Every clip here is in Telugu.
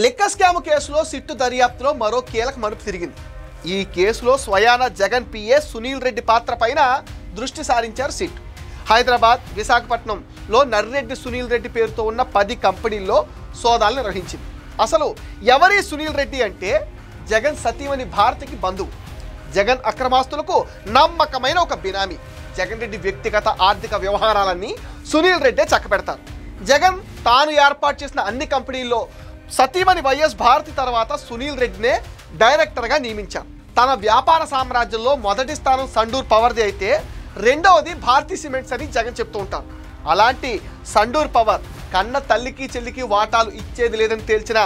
లిక్కర్ స్కామ్ కేసులో సిట్టు దర్యాప్తులో మరో కీలక మలుపు తిరిగింది. ఈ కేసులో స్వయాన జగన్ పిఏ సునీల్ రెడ్డి పాత్ర పైన దృష్టి సారించారు సిట్. హైదరాబాద్, విశాఖపట్నంలో నర్రెడ్డి సునీల్ రెడ్డి పేరుతో ఉన్న 10 కంపెనీల్లో సోదాలు నిర్వహించింది. అసలు ఎవరి సునీల్ రెడ్డి అంటే జగన్ సతీమణి భారతికి బంధువు, జగన్ అక్రమాస్తులకు నమ్మకమైన ఒక బినామీ. జగన్ రెడ్డి వ్యక్తిగత ఆర్థిక వ్యవహారాలన్నీ సునీల్ రెడ్డే చక్కబెడతారు. జగన్ తాను ఏర్పాటు చేసిన అన్ని కంపెనీల్లో సతీమణి వైఎస్ భారతి తర్వాత సునీల్ రెడ్డినే డైరెక్టర్గా నియమించారు. తన వ్యాపార సామ్రాజ్యంలో మొదటి స్థానం సండూర్ పవర్ది అయితే రెండవది భారతీ సిమెంట్స్ అని జగన్ చెప్తూ ఉంటారు. అలాంటి సండూర్ పవర్ కన్న తల్లికి చెల్లికి వాటాలు ఇచ్చేది లేదని తేల్చిన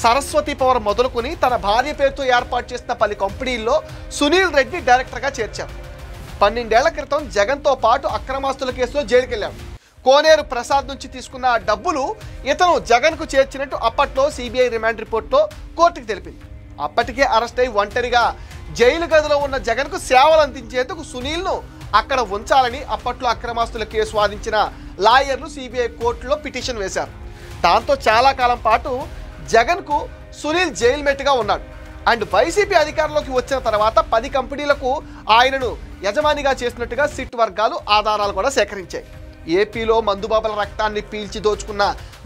సరస్వతి పవర్ మొదలుకొని తన భార్య పేరుతో ఏర్పాటు చేసిన 10 కంపెనీల్లో సునీల్ రెడ్డి డైరెక్టర్గా చేర్చారు. 12 ఏళ్ల క్రితం జగన్తో పాటు అక్రమాస్తుల కేసులో జైలుకెళ్లాడు. కోనేరు ప్రసాద్ నుంచి తీసుకున్న డబ్బులు ఇతను జగన్కు చేర్చినట్టు అప్పట్లో సిబిఐ రిమాండ్ రిపోర్ట్లో కోర్టుకు తెలిపింది. అప్పటికే అరెస్ట్ అయి ఒంటరిగా జైలు గదిలో ఉన్న జగన్కు సేవలు అందించేందుకు సునీల్ను అక్కడ ఉంచాలని అప్పట్లో అక్రమాస్తుల కేసు వాదించిన లాయర్లు సిబిఐ కోర్టులో పిటిషన్ వేశారు. దాంతో చాలా కాలం పాటు జగన్కు సునీల్ జైలు మెట్టుగా ఉన్నాడు. అండ్ వైసీపీ అధికారంలోకి వచ్చిన తర్వాత 10 కంపెనీలకు ఆయనను యజమానిగా చేసినట్టుగా సిట్ వర్గాలు ఆధారాలు కూడా సేకరించాయి. ఏపీలో మందుబాబుల రక్తాన్ని పీల్చి దోచుకున్న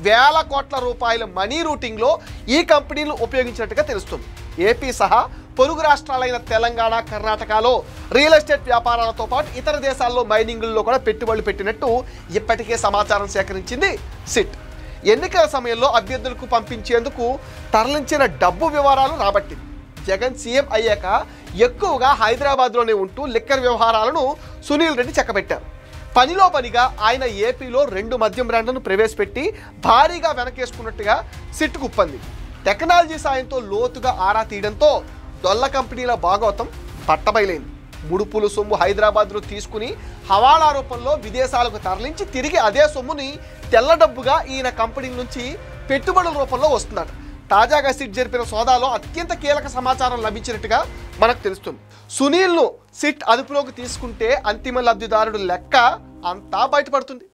వేల కోట్ల రూపాయల మనీ రూటింగ్లో ఈ కంపెనీలు ఉపయోగించినట్టుగా తెలుస్తుంది. ఏపీ సహా పొరుగు రాష్ట్రాలైన తెలంగాణ, కర్ణాటకలో రియల్ ఎస్టేట్ వ్యాపారాలతో పాటు ఇతర దేశాల్లో మైనింగ్లలో కూడా పెట్టుబడులు పెట్టినట్టు ఇప్పటికే సమాచారం సేకరించింది సిట్. ఎన్నికల సమయంలో అభ్యర్థులకు పంపించేందుకు తరలించిన డబ్బు వివరాలు రాబట్టింది. జగన్ సీఎం అయ్యాక ఎక్కువగా హైదరాబాద్లోనే ఉంటూ లిక్కర్ వ్యవహారాలను సునీల్ రెడ్డి చక్కబెట్టారు. పనిలో పనిగా ఆయన ఏపీలో 2 మద్యం బ్రాండ్లను ప్రవేశపెట్టి భారీగా వెనకేసుకున్నట్టుగా సిట్ కుప్పంది. టెక్నాలజీ సాయంతో లోతుగా ఆరా తీయడంతో డొల్ల కంపెనీల భాగవతం పట్టబయలైంది. ముడుపులు సొమ్ము హైదరాబాద్లో తీసుకుని హవాలా రూపంలో విదేశాలకు తరలించి తిరిగి అదే సొమ్ముని తెల్ల డబ్బుగా ఈయన కంపెనీల నుంచి పెట్టుబడుల రూపంలో వస్తున్నాడు. తాజాగా సిట్ జరిపిన సోదాలో అత్యంత కీలక సమాచారం లభించినట్టుగా మనకు తెలుస్తుంది. సునీల్ను సిట్ అదుపులోకి తీసుకుంటే అంతిమ లబ్ధిదారుడు లెక్క అంతా బయటపడుతుంది.